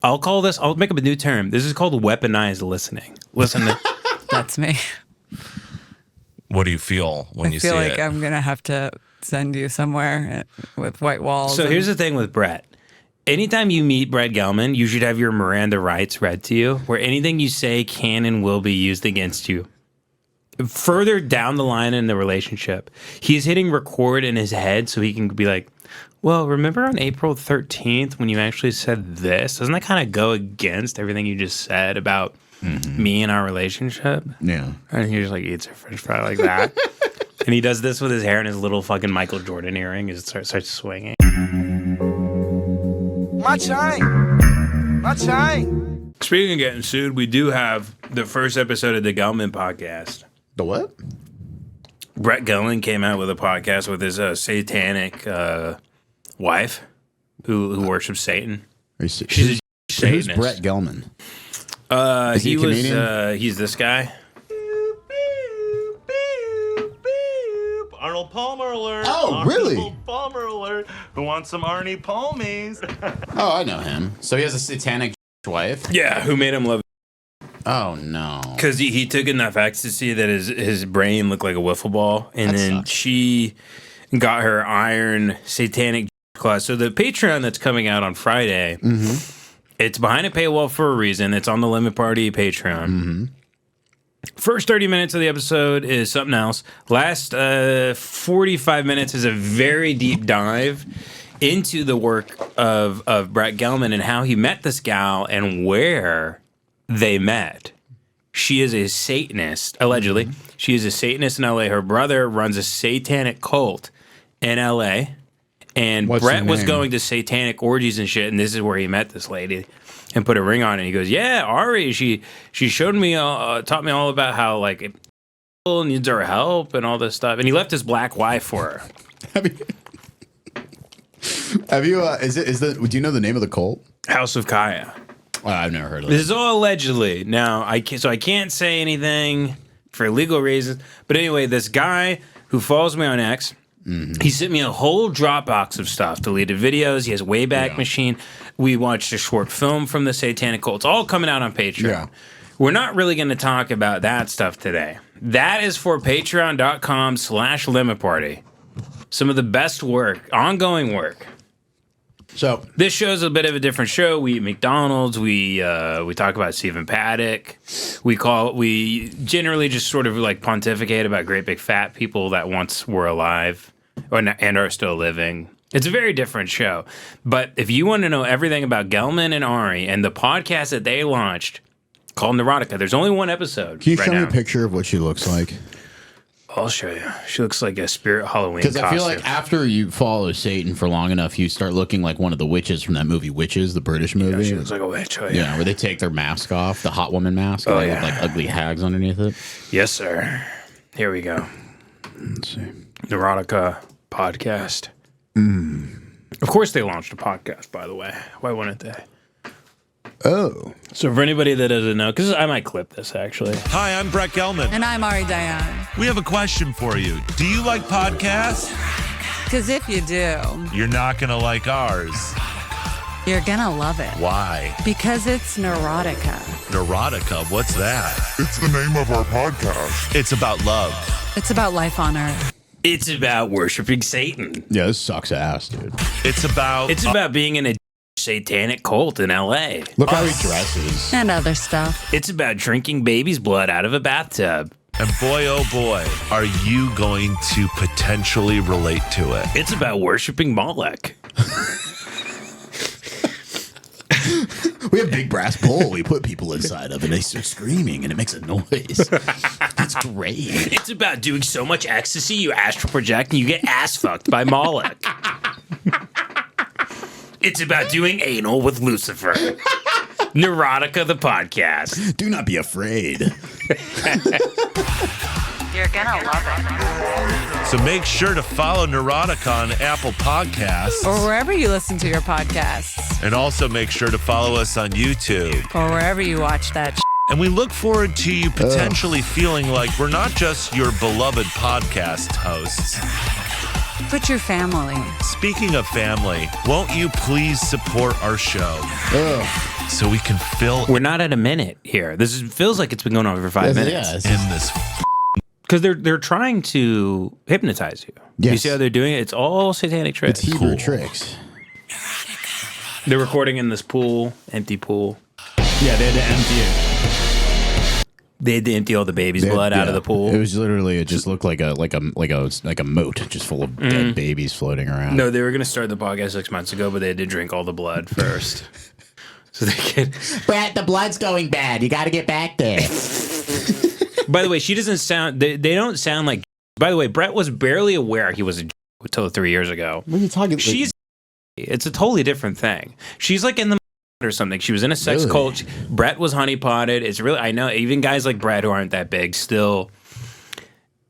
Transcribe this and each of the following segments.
I'll make up a new term. This is called weaponized listening. Listen to That's me. What do you feel when you see it? I feel like I'm going to have to send you somewhere with white walls. So here's the thing with Brett. Anytime you meet Brett Gelman, you should have your Miranda rights read to you, where anything you say can and will be used against you. Further down the line in the relationship, he's hitting record in his head so he can be like, well, remember on April 13th when you actually said this? Doesn't that kind of go against everything you just said about me and our relationship? Yeah. And he just like eats a french fry like that. And he does this with his hair and his little fucking Michael Jordan earring as it starts swinging. My time. My time. Speaking of getting sued, we do have the first episode of the Gelman podcast. The what? Brett Gelman came out with a podcast with his satanic wife who worships Satan. She's a Satanist. Who's Brett Gelman? Is he a comedian? He's this guy. Arnold Palmer alert. Oh, really? Arnold Palmer alert. Who wants some Arnie Palmies? Oh, I know him. So he has a satanic wife? Yeah, who made him love. Oh, no. Because he took enough ecstasy that his brain looked like a wiffle ball. And then sucks. she got her iron satanic class. So the Patreon that's coming out on Friday, it's behind a paywall for a reason. It's on the Lemon Party Patreon. First 30 minutes of the episode is something else. Last 45 minutes is a very deep dive into the work of Brett Gelman and how he met this gal and where they met. She is a Satanist, allegedly. She is a Satanist in L.A. Her brother runs a satanic cult in L.A. And What's Brett her was name? going to satanic orgies and shit, and this is where he met this lady and put a ring on it. And he goes, yeah, Ari, she showed me, taught me all about how, like, people needs our help and all this stuff. And he left his black wife for her. Have you, do you know the name of the cult? House of Kaya. Oh, I've never heard of This it. is all allegedly. Now, I can't say anything for legal reasons. But anyway, this guy who follows me on X, he sent me a whole Dropbox of stuff, deleted videos. He has a Wayback Machine. We watched a short film from the Satanic Cult. It's all coming out on Patreon. Yeah. We're not really going to talk about that stuff today. That is for patreon.com/lemonparty. Some of the best work, ongoing work. So This show's a bit of a different show. We eat McDonald's. We talk about Stephen Paddock. We generally just sort of like pontificate about great big fat people that once were alive and are still living. It's a very different show. But if you want to know everything about Gelman and Ari and the podcast that they launched called Neurotica, there's only one episode. can you right show me now. a picture of what she looks like? I'll show you. She looks like a spirit Halloween Because costume. I feel like after you follow Satan for long enough, you start looking like one of the witches from that movie Witches, the British movie. She looks like a witch. Oh, yeah. Yeah, where they take their mask off, the hot woman mask, and they look like ugly hags underneath it. Yes, sir. Here we go. Let's see. Neurotica podcast. Of course they launched a podcast, by the way. Why wouldn't they? Oh. So for anybody that doesn't know, because I might clip this actually. Hi, I'm Brett Gelman. And I'm Ari Diane. We have a question for you. Do you like podcasts? Because if you do, You're not going to like ours. you're going to love it. Why? Because it's Neurotica. Neurotica, what's that? It's the name of our podcast. It's about love. It's about life on Earth. It's about worshiping Satan. Yeah, this sucks ass, dude. It's about... It's about being in a satanic cult in LA. Look how he dresses. And other stuff. It's about drinking baby's blood out of a bathtub. And boy, oh boy, are you going to potentially relate to it. It's about worshiping Moloch. We have a big brass bowl we put people inside of, and they start screaming, and it makes a noise. It's great. It's about doing so much ecstasy you astral project and you get ass fucked by Moloch. It's about doing anal with Lucifer. Neurotica, the podcast. Do not be afraid. You're going to love it. So make sure to follow Neurotica on Apple Podcasts. Or wherever you listen to your podcasts. And also make sure to follow us on YouTube. Or wherever you watch that And we look forward to you potentially feeling like we're not just your beloved podcast hosts, Put your family. Speaking of family, won't you please support our show so we can fill We're not at a minute here. Feels like it's been going on for 5 minutes. in this Because they're trying to hypnotize you. You Yes. see how they're doing it? It's all satanic tricks. It's Hebrew tricks. They're recording in this pool, empty pool. Yeah, they had to empty it. They had to empty all the baby's blood out of the pool. It was literally, it just looked like a moat, just full of dead babies floating around. No, they were going to start the podcast 6 months ago, but they had to drink all the blood first. So they could. Brett, the blood's going bad. You got to get back there. By the way, she doesn't sound. They don't sound like. By the way, Brett was barely aware he was a until 3 years ago. What are you talking about? She's. It's a totally different thing. She's like in the or something. She was in a sex cult. Brett was honeypotted. It's really. I know even guys like Brett who aren't that big still.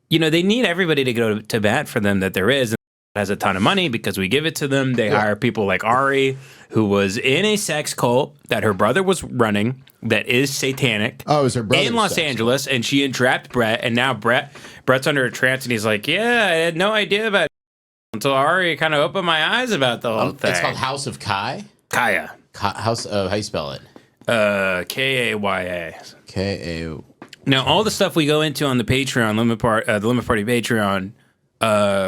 You know, they need everybody to go to bat for them that there is. And has a ton of money because we give it to them. They hire people like Ari, who was in a sex cult that her brother was running that is satanic. Oh, it was her brother in Los Angeles, and she entrapped Brett, and now Brett's under a trance, and he's like, "Yeah, I had no idea about it until Ari kind of opened my eyes about the whole thing." It's called House of Kai. Kaya. House of, how you spell it? Kaya. K-A... Now, all the stuff we go into on the Patreon, the Limit Party Patreon,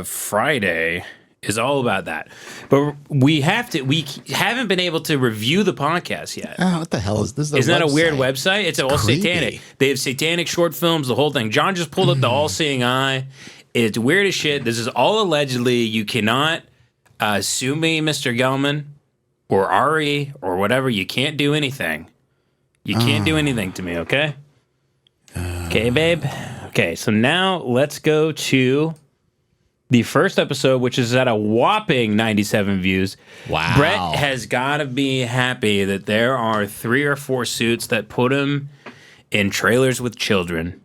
Friday is all about that. But we haven't been able to review the podcast yet. Oh, what the hell is this? Isn't that a weird website? It's all creepy. satanic. They have satanic short films, the whole thing. John just pulled up the All-Seeing Eye. It's weird as shit. This is all allegedly. You cannot sue me, Mr. Gelman, or Ari, or whatever. You can't do anything. You can't do anything to me, okay? Okay, babe? Okay, so now let's go to the first episode, which is at a whopping 97 views. Wow. Brett has got to be happy that there are 3 or 4 suits that put him in trailers with children,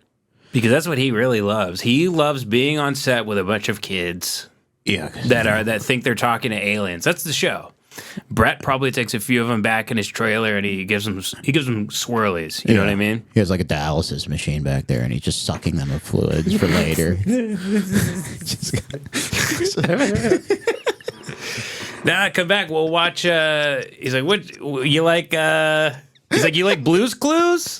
because that's what he really loves. He loves being on set with a bunch of kids that think they're talking to aliens. That's the show. Brett probably takes a few of them back in his trailer and he gives them swirlies. You know what I mean? He has like a dialysis machine back there, and he's just sucking them of fluids for later. Nah, come back. We'll watch. He's like, what you like? He's like, you like Blue's Clues?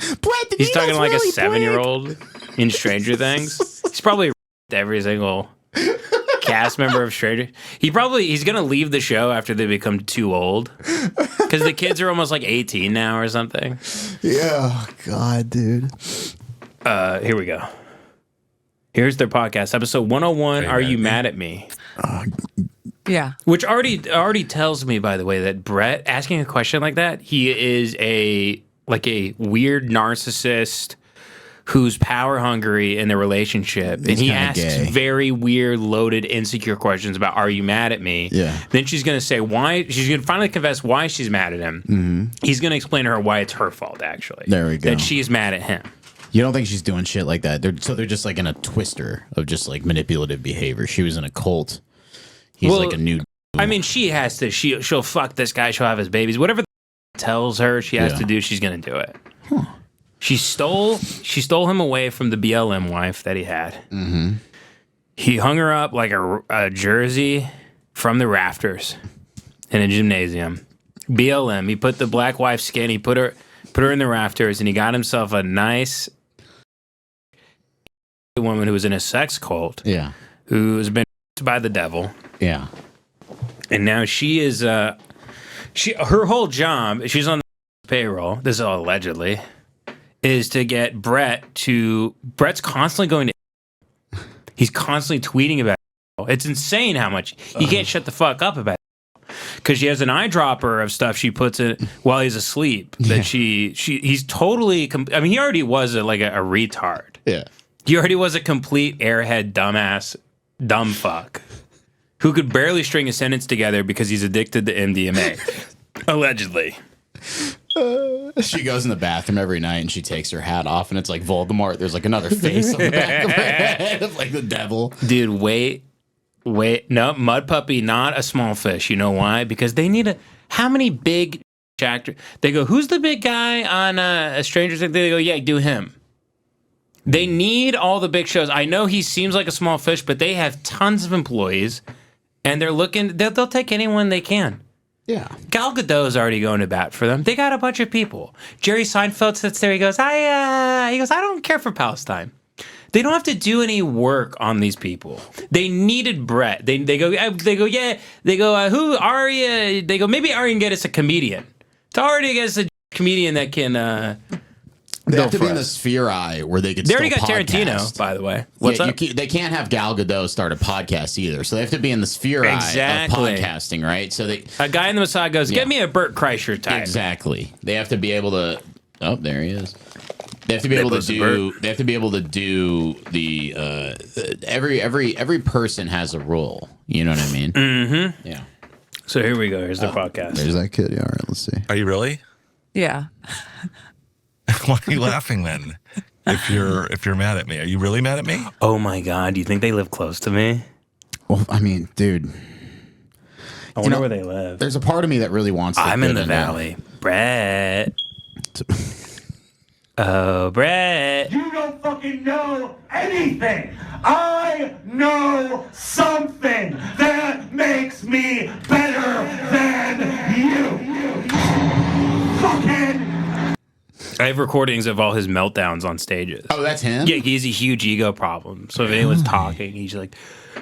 He's talking to like a 7-year-old in Stranger Things. He's probably every single cast member of Stranger. He's gonna leave the show after they become too old, because the kids are almost like 18 now or something. Yeah, God, dude. Here we go. Here's their podcast, episode 101. Are you mad at me? Yeah. Which already tells me, by the way, that Brett asking a question like that, he is a weird narcissist who's power hungry in the relationship, and he asks very weird, loaded, insecure questions about, "Are you mad at me?" Yeah. Then she's gonna say why. She's gonna finally confess why she's mad at him. Mm-hmm. He's gonna explain to her why it's her fault. Actually, there we go. That she's mad at him. You don't think she's doing shit like that? They're just like in a twister of just like manipulative behavior. She was in a cult. He's like a new. I mean, she has to. She'll fuck this guy. She'll have his babies. Whatever the tells her she has to do, she's gonna do it. Huh. She stole him away from the BLM wife that he had. Mm-hmm. He hung her up like a jersey from the rafters in a gymnasium. BLM. He put the black wife's skin. He put her in the rafters, and he got himself a nice woman who was in a sex cult. Yeah. Who's been by the devil. Yeah. And now she is. Her whole job. She's on the payroll. This is all allegedly. Is to get Brett's constantly going to. He's constantly tweeting about it. It's insane how much he can't shut the fuck up about it. Because she has an eyedropper of stuff she puts in while he's asleep. That he's totally. I mean, he already was a retard. Yeah. He already was a complete airhead, dumbass, dumb fuck who could barely string a sentence together because he's addicted to MDMA, allegedly. She goes in the bathroom every night and she takes her hat off, and it's like Voldemort. There's like another face on the back of her head of like the devil. Dude, wait. No, Mud Puppy, not a small fish. You know why? Because they need how many big actors? They go, who's the big guy on a Stranger Things? They go, yeah, do him. They need all the big shows. I know he seems like a small fish, but they have tons of employees. And they're looking, they'll take anyone they can. Yeah. Gal Gadot's already going to bat for them. They got a bunch of people. Jerry Seinfeld sits there. He goes, I don't care for Palestine. They don't have to do any work on these people. They needed Brett. They go, yeah. They go, who Arya? They go, maybe Arya can get us a comedian. It's already get us a comedian that can. They have to be in the Sphere Eye where they could. They still already got podcast. Tarantino, by the way. What's up? They can't have Gal Gadot start a podcast either, so they have to be in the Sphere Eye of podcasting, right? So a guy in the Mossad goes, "Get me a Burt Kreischer type." Exactly. They have to be able to. Oh, there he is. They have to be able to do. They have to be able to do the. Every person has a role. You know what I mean? Mm-hmm. Yeah. So here we go. Here's the podcast. There's that kid. Yeah, all right, let's see. Are you really? Yeah. Why are you laughing then? If you're mad at me, are you really mad at me? Oh my God! Do you think they live close to me? Well, I mean, dude, I wonder where they live. There's a part of me that really wants to. I'm in the fit valley, Brett. Oh, Brett. You don't fucking know anything. I know something that makes me better than you. Fucking. I have recordings of all his meltdowns on stages. Oh, that's him? Yeah, he has a huge ego problem. So if anyone's talking, he's like,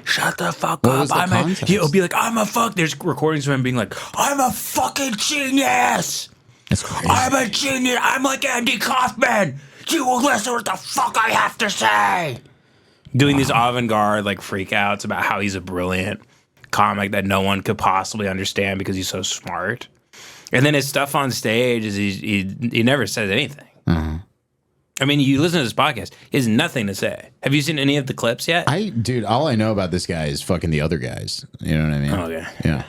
shut the fuck What up. was the context? He'll be like, I'm a fuck. There's recordings of him being like, I'm a fucking genius. That's crazy. I'm a genius. I'm like Andy Kaufman. You will listen to what the fuck I have to say. Doing these avant-garde like freakouts about how he's a brilliant comic that no one could possibly understand because he's so smart. And then his stuff on stage is he never says anything. Uh-huh. I mean, you listen to this podcast, he has nothing to say. Have you seen any of the clips yet? Dude, all I know about this guy is fucking the other guys. You know what I mean? Okay. Yeah.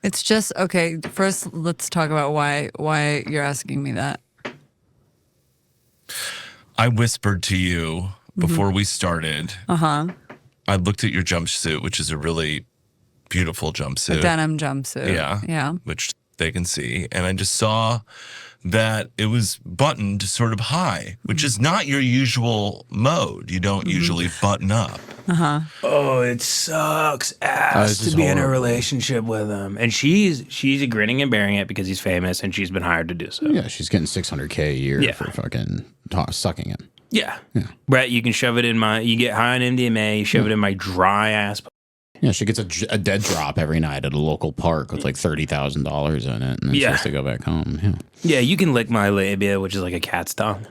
It's just okay. First, let's talk about why you're asking me that. I whispered to you before we started. Uh-huh. I looked at your jumpsuit, which is a really beautiful jumpsuit. A denim jumpsuit. Yeah. Yeah. Which they can see. And I just saw that it was buttoned sort of high, which is not your usual mode. You don't usually button up. Uh-huh. Oh, it sucks ass this is to be in a horrible. relationship with him. And she's grinning and bearing it because he's famous and she's been hired to do so. Yeah, she's getting $600K a year Yeah. for fucking sucking it. Yeah. Brett, you can shove it in you get high on MDMA, you shove it in my dry ass. Yeah, she gets a dead drop every night at a local park with like $30,000 in it, and then she has to go back home. Yeah. Yeah, you can lick my labia, which is like a cat's tongue.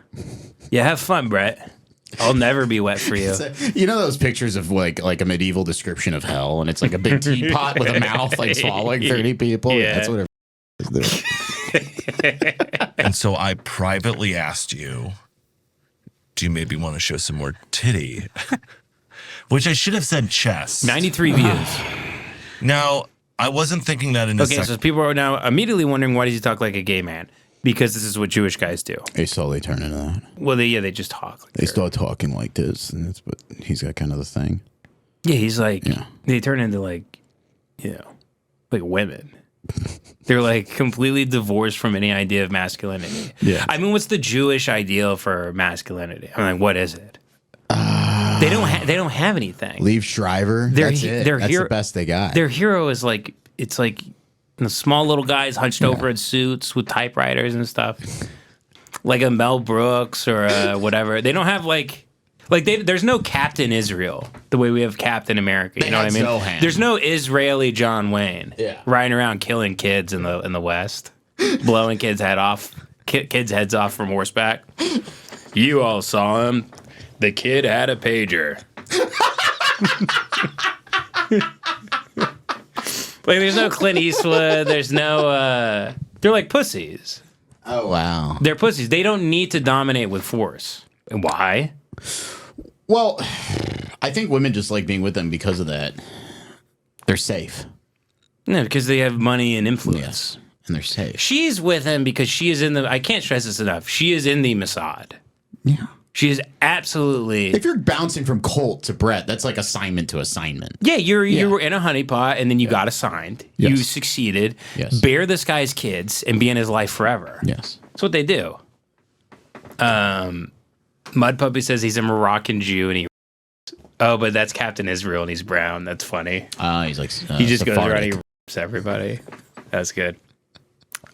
Yeah, have fun, Brett. I'll never be wet for you. You know those pictures of like a medieval description of hell, and it's like a big teapot with a mouth like swallowing 30 people. Yeah. That's what it is there. And so I privately asked you, do you maybe want to show some more titty? Which I should have said chest. 93 views. Now, I wasn't thinking that in a Okay, second. so people are now immediately wondering, why does he talk like a gay man? Because this is what Jewish guys do. They slowly turn into that. Well, they just talk. Like They start talking like this, and that's what he's got kind of the thing. Yeah, he's like, Yeah. they turn into like women. They're like completely divorced from any idea of masculinity. Yeah. I mean, what's the Jewish ideal for masculinity? I'm like, what is it? They don't have anything. Leave Shriver. That's it. That's the best they got. Their hero is like, it's like the small little guys hunched over in suits with typewriters and stuff, like a Mel Brooks or whatever. They don't have there's no Captain Israel the way we have Captain America. You know what I mean? Zohan. There's no Israeli John Wayne riding around killing kids in the West, blowing kids' heads off from horseback. You all saw him. The kid had a pager. Like, there's no Clint Eastwood. There's no. They're like pussies. Oh wow. They're pussies. They don't need to dominate with force. And why? Well, I think women just like being with them because of that. They're safe. No, because they have money and influence. Yes. And they're safe. She's with him because she is in the. I can't stress this enough. She is in the Mossad. Yeah. She is absolutely. If you're bouncing from Colt to Brett, that's like assignment to assignment. Yeah, you were in a honeypot and then you got assigned. Yes. You succeeded. Yes. Bear this guy's kids and be in his life forever. Yes. That's what they do. Mud Puppy says he's a Moroccan Jew and he Oh, but that's Captain Israel and he's brown. That's funny. He's like He just goes around and he Sephardic. rips everybody. That's good.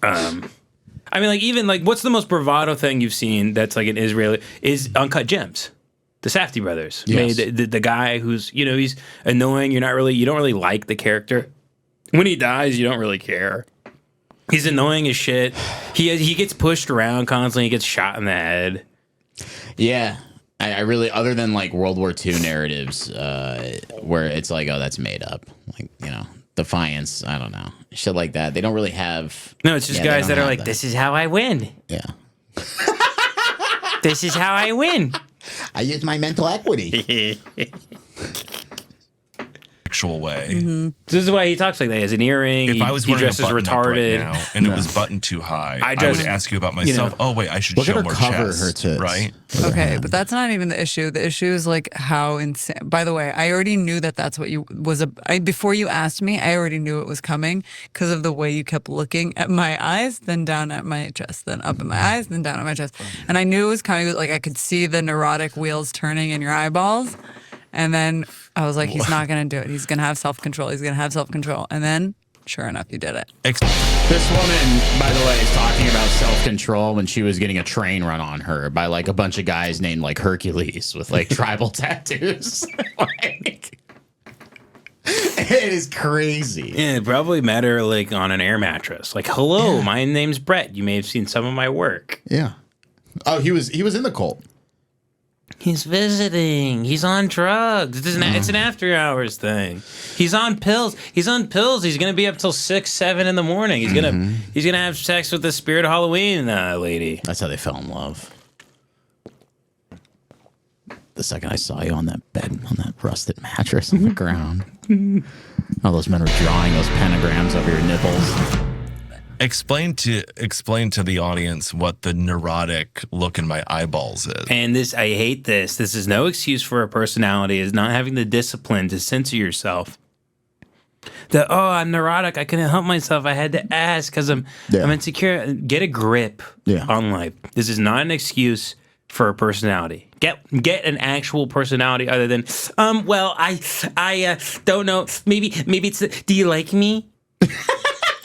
I mean, like, even like, what's the most bravado thing you've seen that's like an Israeli is Uncut Gems. The Safdie brothers Yes. made the guy who's, you know, he's annoying. You don't really like the character. When he dies, you don't really care. He's annoying as shit. He gets pushed around constantly. He gets shot in the head. Yeah. I really, other than like World War II narratives, where it's like, oh, that's made up. Like, you know, Defiance, I don't know. Shit like that. They don't really have. No, it's just yeah, they guys don't that are have like, that. this is how I win. Yeah. This is how I win. I use my mental equity. Actual way. This is why he talks like that. He has an earring. If I was he wearing a dresses button up retarded. right now and it was buttoned too high, I just- would ask you about myself. Oh wait, I should Look at show her more cover chest, her tits. right? Okay, but that's not even the issue. The issue is like how insane. By the way, I already knew that that's what you was. Before you asked me, I already knew it was coming because of the way you kept looking at my eyes, then down at my chest, then up at my eyes, then down at my chest, and I knew it was coming. Like I could see the neurotic wheels turning in your eyeballs, and then I was like, he's not gonna do it. He's gonna have self control. He's gonna have self control, and then sure enough, you did it. This woman, by the way, is talking about self-control when she was getting a train run on her by like a bunch of guys named like Hercules with like tribal tattoos. Like, it is crazy. Yeah, it probably met her like on an air mattress. Like, hello, my name's Brett. You may have seen some of my work. Yeah. Oh, he was in the cult. He's visiting. He's on drugs. It's an after hours thing. He's on pills. He's gonna be up till 6, 7 in the morning. He's gonna have sex with the Spirit of Halloween lady. That's how they fell in love. The second I saw you on that bed, on that rusted mattress on the ground. All those men were drawing those pentagrams over your nipples. Explain to the audience what the neurotic look in my eyeballs is. And I hate this. This is no excuse for a personality. Is not having the discipline to censor yourself. I'm neurotic. I couldn't help myself. I had to ask because I'm insecure. Get a grip on life. This is not an excuse for a personality. Get an actual personality other than well, I don't know. Maybe it's do you like me?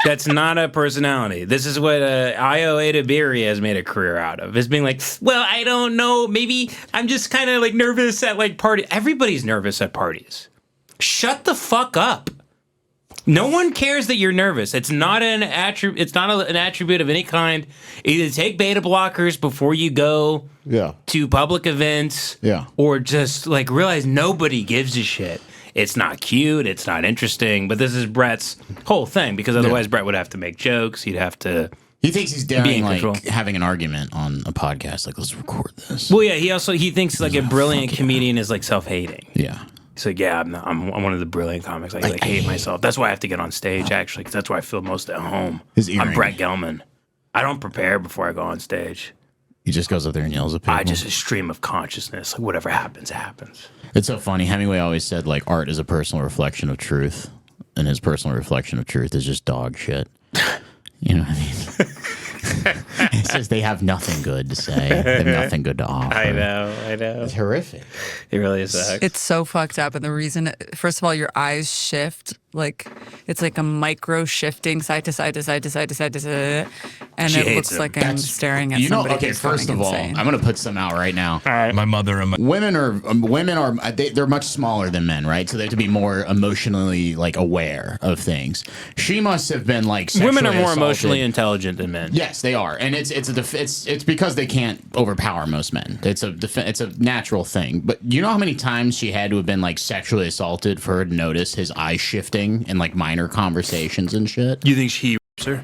That's not a personality. This is what Io Edebiri has made a career out of. Is being like, well, I don't know. Maybe I'm just kind of like nervous at like parties. Everybody's nervous at parties. Shut the fuck up. No one cares that you're nervous. It's not an attribute. It's not an attribute of any kind. Either take beta blockers before you go to public events, or just like realize nobody gives a shit. It's not cute. It's not interesting. But this is Brett's whole thing because otherwise Brett would have to make jokes. He'd have to. He thinks he's daring like control. having an argument on a podcast. Like, let's record this. Well, yeah. He thinks like a brilliant comedian is like self-hating. Yeah. He's like, yeah, I'm one of the brilliant comics. I like hate myself. That's why I have to get on stage actually, because that's why I feel most at home. I'm Brett Gelman. I don't prepare before I go on stage. He just goes up there and yells at people. I just a stream of consciousness. Like whatever happens, happens. It's so funny. Hemingway always said like art is a personal reflection of truth, and his personal reflection of truth is just dog shit. You know what I mean? It says they have nothing good to say. They have nothing good to offer. I know. It's horrific. It really sucks. It's so fucked up. And the reason, first of all, your eyes shift. Like, it's like a micro shifting side to side to side to side to side to side. And She it hates looks him. like I'm staring at somebody. Okay, who's first going of all, insane. I'm going to put some out right now. My mother and my Women are they're much smaller than men, right? So they have to be more emotionally like aware of things. She must have been like sexually Women are more assaulted. emotionally intelligent than men. Yes, they are, and it's because they can't overpower most men. It's a natural thing. But you know how many times she had to have been like sexually assaulted for her to notice his eyes shifting in like minor conversations and shit? You think she rapes her?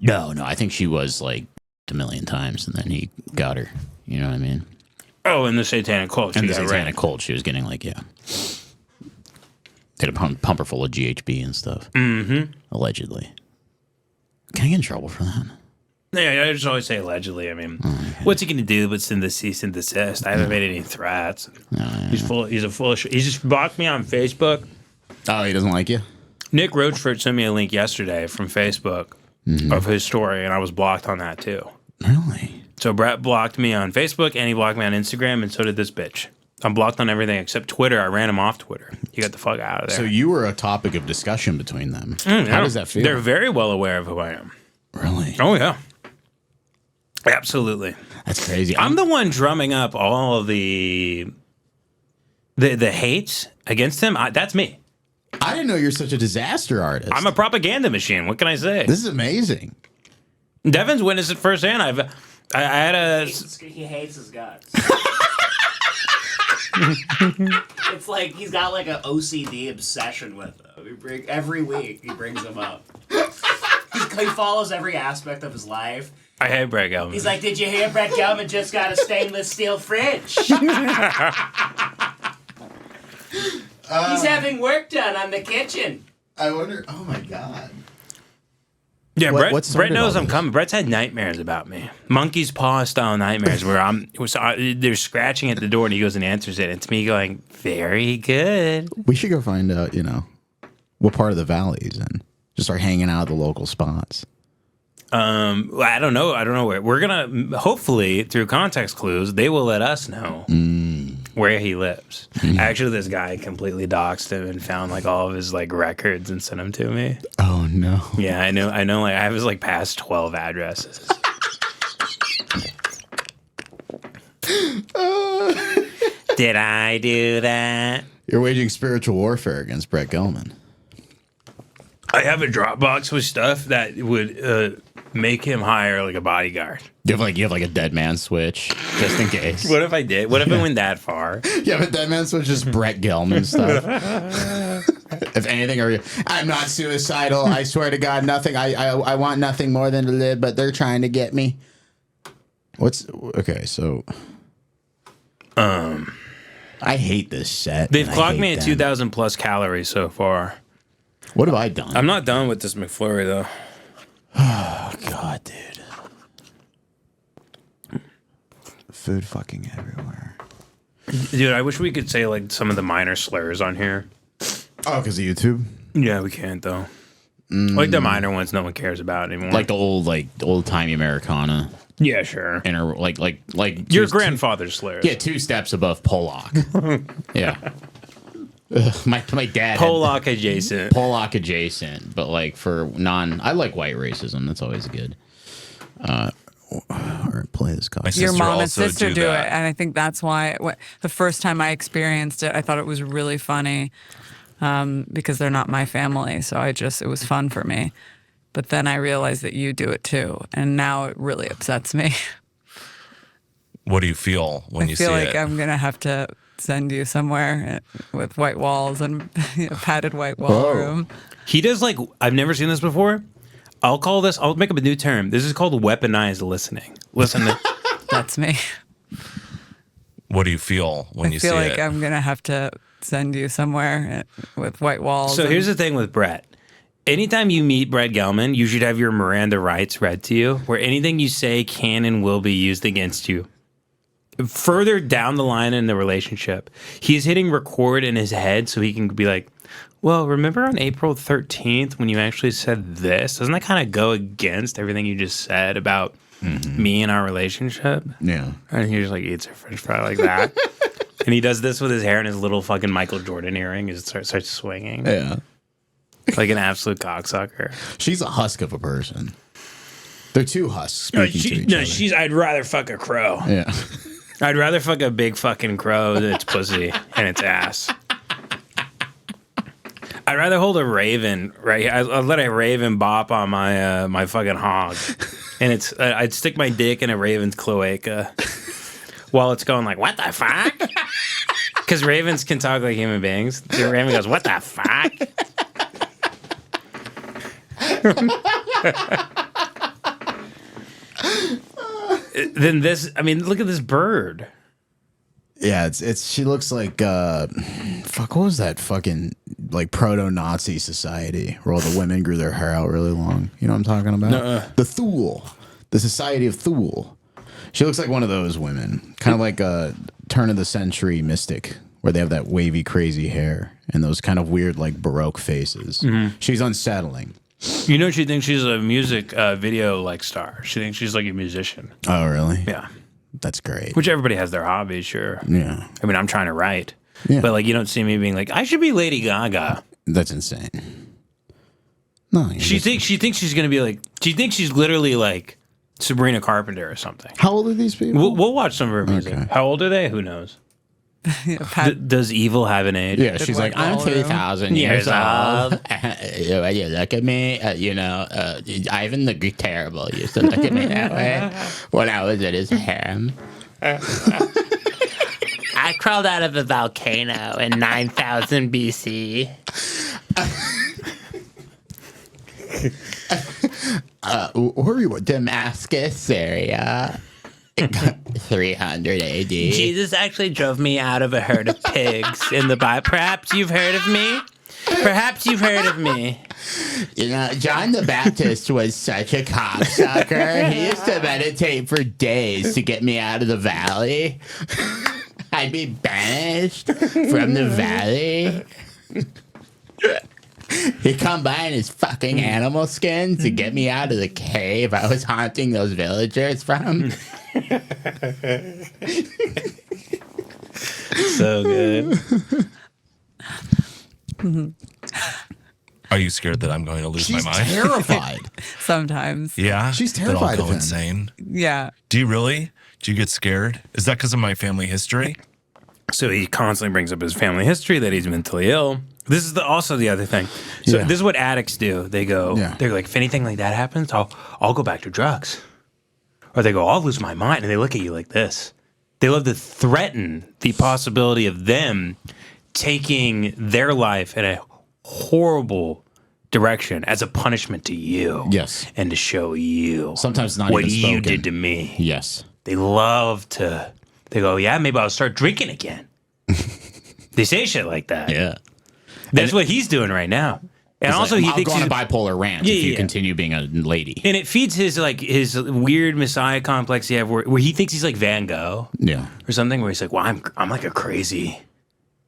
No, I think she was like a million times, and then he got her. You know what I mean? Oh, in the satanic cult. And the satanic cult, she was getting like, they had a pumper full of GHB and stuff. Mm-hmm. Allegedly. Can I get in trouble for that? Yeah, I just always say allegedly. I mean, what's he going to do but send the cease and desist? I haven't made any threats. He's a full of shit. He just blocked me on Facebook. Oh, he doesn't like you? Nick Roachford sent me a link yesterday from Facebook of his story, and I was blocked on that too. Really? So Brett blocked me on Facebook, and he blocked me on Instagram, and so did this bitch. I'm blocked on everything except Twitter. I ran him off Twitter. You got the fuck out of there. So you were a topic of discussion between them. Yeah. How does that feel? They're very well aware of who I am. Really? Oh, yeah. Absolutely. That's crazy. I'm the one drumming up all of the hates against him. That's me. I didn't know you're such a disaster artist. I'm a propaganda machine. What can I say? This is amazing. Devin's witnessed it firsthand. I had a... He hates his guts. It's like he's got like an OCD obsession with them. Every week he brings them up. He follows every aspect of his life. I hate Brett Gelman. He's like, did you hear Brett Gelman just got a stainless steel fridge? He's having work done on the kitchen. I wonder. Oh my god. Yeah, What Brett started knows all I'm this? coming. Brett's had nightmares about me. Monkey's paw style nightmares where they're scratching at the door and he goes and answers it. It's me going, very good. We should go find out. What part of the valley he's in. Just start hanging out at the local spots. Well, I don't know. Where. We're going to, hopefully, through context clues, they will let us know where he lives. Actually, this guy completely doxed him and found like all of his like records and sent them to me. Oh no. Yeah, I know. Like I have his like past 12 addresses. Did I do that? You're waging spiritual warfare against Brett Gelman. I have a Dropbox with stuff that would make him hire like a bodyguard. You have like a dead man switch just in case. What if I did? What if it went that far? Yeah, but that man's just Brett Gelman stuff. If anything, I'm not suicidal. I swear to God, nothing. I want nothing more than to live, but they're trying to get me. Okay? So, I hate this set. They've and I clocked hate me at them. 2,000 plus calories so far. What have I done? I'm not done with this McFlurry though. Oh God, dude. Food fucking everywhere. Dude, I wish we could say like some of the minor slurs on here. Oh, because of YouTube. Yeah, we can't though. Like the minor ones, no one cares about anymore. Like the old timey Americana. yeah, sure. Like Your two- grandfather's slurs. Yeah, 2 steps above Pollock. Yeah. My dad had Pollock adjacent. Pollock adjacent, but like I like white racism. That's always good. All right, play this guy. My Your sister mom and also sister do it, that. and I think that's why the first time I experienced it, I thought it was really funny because they're not my family, so it was fun for me. But then I realized that you do it too, and now it really upsets me. What do you feel when I you feel see like it? I'm gonna have to send you somewhere with white walls and padded white wall room. He does like I've never seen this before. I'll make up a new term. This is called weaponized listening. Listen to That's me. What do you feel when I you feel see like it? I'm gonna have to send you somewhere with white walls. So here's the thing with Brett. Anytime you meet Brett Gelman, you should have your Miranda rights read to you, where anything you say can and will be used against you. Further down the line in the relationship, he's hitting record in his head so he can be like, well, remember on April 13th when you actually said this? Doesn't that kind of go against everything you just said about me and our relationship? Yeah. And he just like eats a french fry like that. And he does this with his hair and his little fucking Michael Jordan earring. He just starts swinging. Yeah. Like an absolute cocksucker. She's a husk of a person. They're two husks speaking to each other. I'd rather fuck a crow. Yeah. I'd rather fuck a big fucking crow than its pussy and its ass. I'd rather hold a raven right here. I'd let a raven bop on my my fucking hog, and I'd stick my dick in a raven's cloaca while it's going like, what the fuck? Because ravens can talk like human beings. The raven goes, what the fuck? Then this, I mean, look at this bird. Yeah, it's she looks like fuck, what was that fucking like proto-Nazi society where all the women grew their hair out really long? You know what I'm talking about? The Thule. The Society of Thule. She looks like one of those women. Kind of like a turn of the century mystic where they have that wavy crazy hair and those kind of weird like Baroque faces. She's unsettling. You know, she thinks she's a music video like star. She thinks she's like a musician. Oh, really? Yeah. That's great. Which everybody has their hobbies, sure. Yeah. I mean, I'm trying to write. Yeah. But, like, you don't see me being like, I should be Lady Gaga. That's insane. No, She thinks she's going to be like, she thinks she's literally like Sabrina Carpenter or something. How old are these people? We'll watch some of her music. Okay. How old are they? Who knows? Does evil have an age? Yeah, she's like, I'm 2,000 years old. When you look at me, Ivan the Terrible used to look at me that way when I was at his harem. I crawled out of a volcano in 9,000 BC. Where are you? Damascus, Syria. 300 AD. Jesus actually drove me out of a herd of pigs in the Bible. Perhaps you've heard of me? Perhaps you've heard of me. You know, John the Baptist was such a cocksucker. He used to meditate for days to get me out of the valley. I'd be banished from the valley. He'd come by in his fucking animal skin to get me out of the cave I was haunting those villagers from. So good. Are you scared that I'm going to lose my mind? She's terrified. Sometimes. Yeah? She's That I'll terrified go of him. insane. Yeah. Do you really? Do you get scared? Is that because of my family history? So he constantly brings up his family history, that he's mentally ill. This is also the other thing. So Yeah. this is what addicts do. They go, Yeah. they're like, if anything like that happens, I'll go back to drugs. Or they go, I'll lose my mind. And they look at you like this. They love to threaten the possibility of them taking their life in a horrible direction as a punishment to you. Yes. And to show you Sometimes not what even you spoken. did to me. Yes. They love to, they go, yeah, maybe I'll start drinking again. They say shit like that. Yeah. That's what he's doing right now. And also, Like, he I'll thinks go on he's a bipolar rant Yeah, if you yeah. continue being a lady. and it feeds his weird messiah complex he have where he thinks he's like Van Gogh Yeah. or something, where he's like, well, I'm like a crazy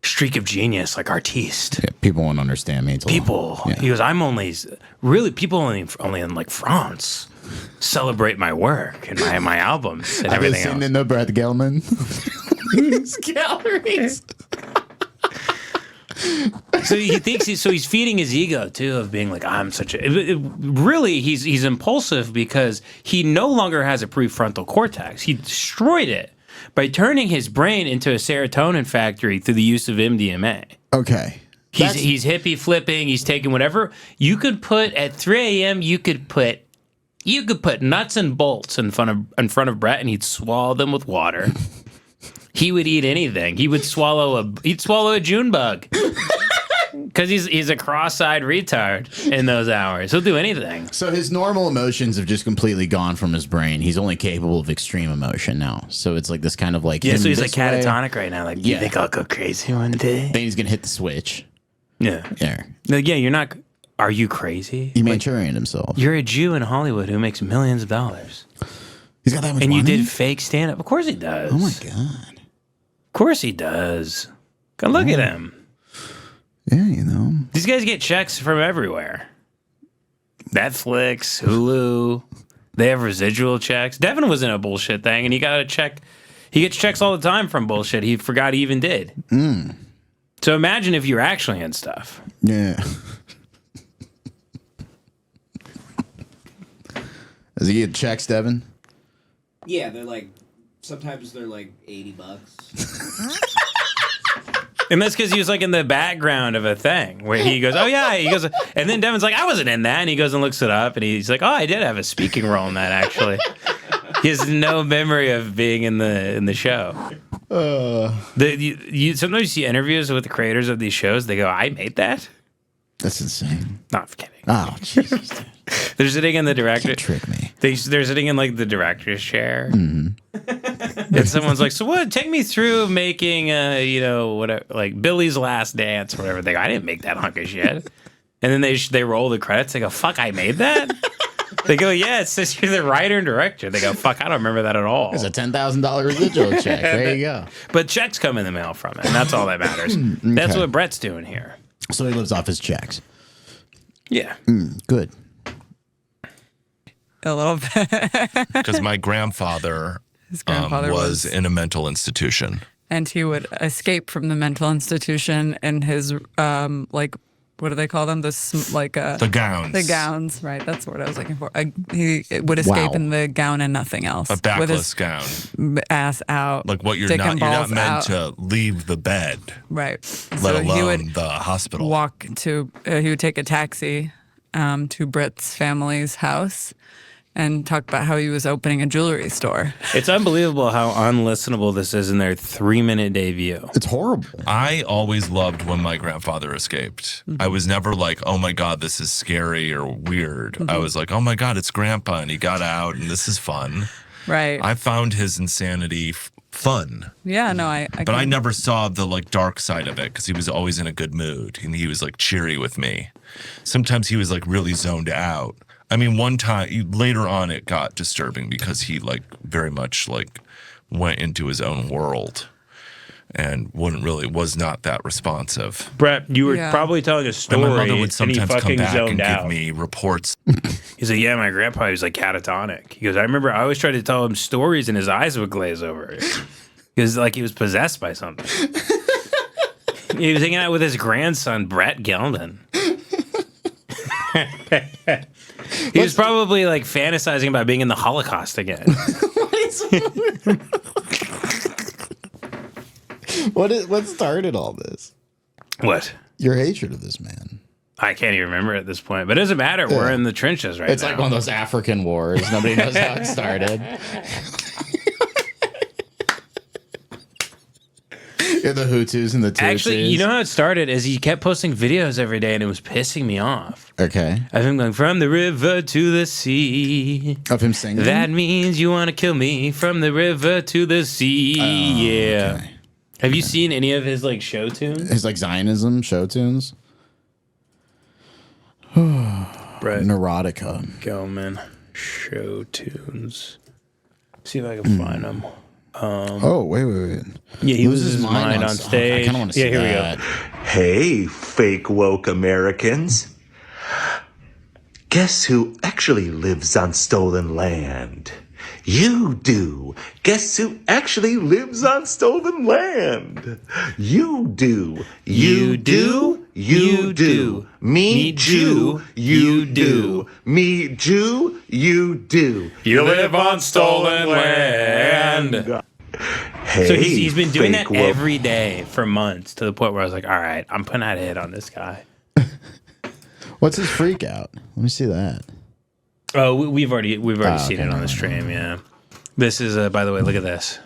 streak of genius, like artiste. Yeah, people won't understand me. People, Yeah. he goes, I'm only really people only in like France celebrate my work and my albums and I've been everything sitting else. in the Brett Gelman Galleries. So he thinks he's feeding his ego too, of being like, I'm such a really he's impulsive because he no longer has a prefrontal cortex. He destroyed it by turning his brain into a serotonin factory through the use of MDMA. Okay. He's hippie flipping. He's taking whatever you could put at 3 a.m. You could put nuts and bolts in front of Brett, and he'd swallow them with water. He would eat anything. He would swallow a June bug because he's a cross-eyed retard in those hours. He'll do anything. So his normal emotions have just completely gone from his brain. He's only capable of extreme emotion now. So it's like this kind of like Yeah, him so he's like this way. catatonic right now. Like, you Yeah. think I'll go crazy one day? Then he's gonna hit the switch. Yeah. There. Like, yeah, you're not. Are you crazy? He Manchurian himself. You're a Jew in Hollywood who makes millions of dollars, He's got that much and you money? did fake stand-up. Of course he does. Oh my god. Of course he does. Go look at him. Yeah, you know. These guys get checks from everywhere. Netflix, Hulu. They have residual checks. Devin was in a bullshit thing, and he got a check. He gets checks all the time from bullshit he forgot he even did. So imagine if you're actually in stuff. Yeah. Does he get checks, Devin? Yeah, sometimes they're like $80. And that's because he was like in the background of a thing where he goes, oh yeah, he goes, and then Devin's like, I wasn't in that, and he goes and looks it up, and he's like, oh, I did have a speaking role in that actually. He has no memory of being in the show. You sometimes you see interviews with the creators of these shows. They go, I made that. That's insane. No, I'm kidding. Oh, Jesus. They're sitting in the director. Don't trick me. They're sitting in like the director's chair, and someone's like, "So what? Take me through making, whatever, like Billy's Last Dance, or whatever." They go, "I didn't make that hunk of shit." And then they roll the credits. They go, "Fuck, I made that." They go, "Yeah, it says you're the writer and director." They go, "Fuck, I don't remember that at all." It's a $10,000 residual check. There you go. But checks come in the mail from it, and that's all that matters. That's what Brett's doing here. So he lives off his checks. Yeah. Good. A little bit. Because my grandfather His grandfather was in a mental institution. and he would escape from the mental institution in his like, what do they call them? The gowns. The gowns, right? That's the word I was looking for. He would escape in the gown and nothing else. A backless with his gown. ass out. Like what dick and you're not balls meant out. to leave the bed, Right. let So alone he would the hospital. walk to. He would take a taxi to Brett's family's house and talk about how he was opening a jewelry store. It's unbelievable how unlistenable this is in their 3-minute debut. It's horrible. I always loved when my grandfather escaped. I was never like, oh my God, this is scary or weird. I was like, oh my God, it's grandpa and he got out and this is fun. Right. I found his insanity fun. Yeah, no, But I never saw the like dark side of it because he was always in a good mood and he was like cheery with me. Sometimes he was like really zoned out. I mean, one time later on it got disturbing because he like very much like went into his own world and was not that responsive. Brett, you were probably telling a story, And my mother would and he sometimes come fucking back and zoned out. give me reports. He's like, yeah, my grandpa was like catatonic. He goes, I remember I always tried to tell him stories and his eyes would glaze over. Because like he was possessed by something. He was hanging out with his grandson, Brett Gelman. He was probably like fantasizing about being in the Holocaust again. What started all this? What? Your hatred of this man. I can't even remember at this point, but it doesn't matter. Yeah. We're in the trenches right It's now. like one of those African wars. Nobody knows how it started. Yeah, the Hutus and the Tutsis. Actually, you know how it started is he kept posting videos every day and it was pissing me off. Okay. Of him going from the river to the sea. Of him singing? That means you want to kill me from the river to the sea. Yeah. Okay. Have you seen any of his like show tunes? His like Zionism show tunes? Brett Neurotica. Gelman show tunes. See if I can find them. Oh, wait. Yeah, he loses his mind on stage. I kind of want to see here that. we go. Hey, fake woke Americans. Guess who actually lives on stolen land? You do. Guess who actually lives on stolen land? You do. You do. You do. Me Jew. You do. Me Jew. You do. You live on stolen land. Hey, So he's been doing fake that woke- every day for months to the point where I was like, all right, I'm putting out a hit on this guy. What's his freak out? Let me see that. Oh, we've already seen okay, it on the stream. Yeah, this is by the way, look at this.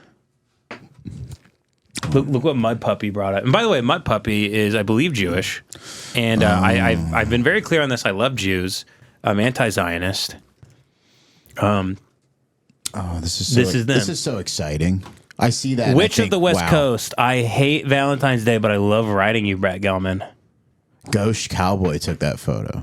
Look what Mud Puppy brought up. And by the way, Mud Puppy is, I believe, Jewish, and I've been very clear on this. I love Jews. I'm anti-Zionist. Oh, this is them. This is so exciting. I see that. and I Witch think, of the West wow, Coast. I hate Valentine's Day, but I love writing you, Brett Gelman. Ghost Cowboy took that photo.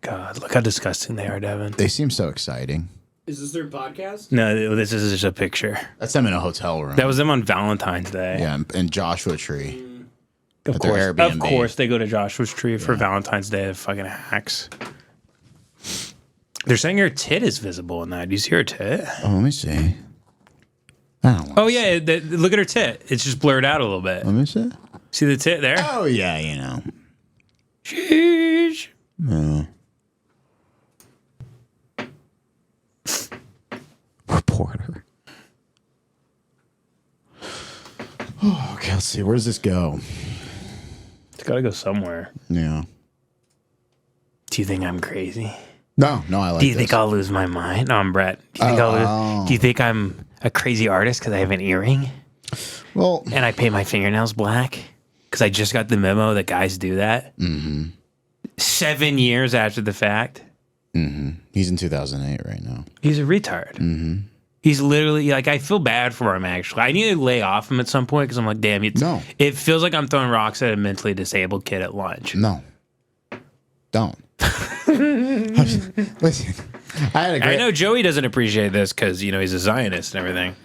God, look how disgusting they are, Devin. They seem so exciting. Is this their podcast? No, this is just a picture. That's them in a hotel room. That was them on Valentine's Day. yeah, and Joshua Tree. Of At their course, Airbnb. they go to Joshua's Tree for Valentine's Day. The fucking hacks. They're saying her tit is visible in that. Do you see her tit? Oh, let me see. I don't want Oh yeah, look at her tit. It's just blurred out a little bit. Let me see. See the tit there? Oh yeah, you know. Sheesh. No. Reporter. Oh, okay, let's see. Where does this go? It's got to go somewhere. Yeah. Do you think I'm crazy? No, I like Do you this. think I'll lose my mind? No, I'm Brett. Do you think I'm a crazy artist because I have an earring Well, and I paint my fingernails black? Because I just got the memo that guys do that. Mm-hmm. 7 years after the fact. he's in 2008 right now. He's a retard. Mm-hmm. He's literally like, I feel bad for him, actually. I need to lay off him at some point because I'm like, damn, No. It feels like I'm throwing rocks at a mentally disabled kid at lunch. No. Don't. Listen, I know Joey doesn't appreciate this because, he's a Zionist and everything.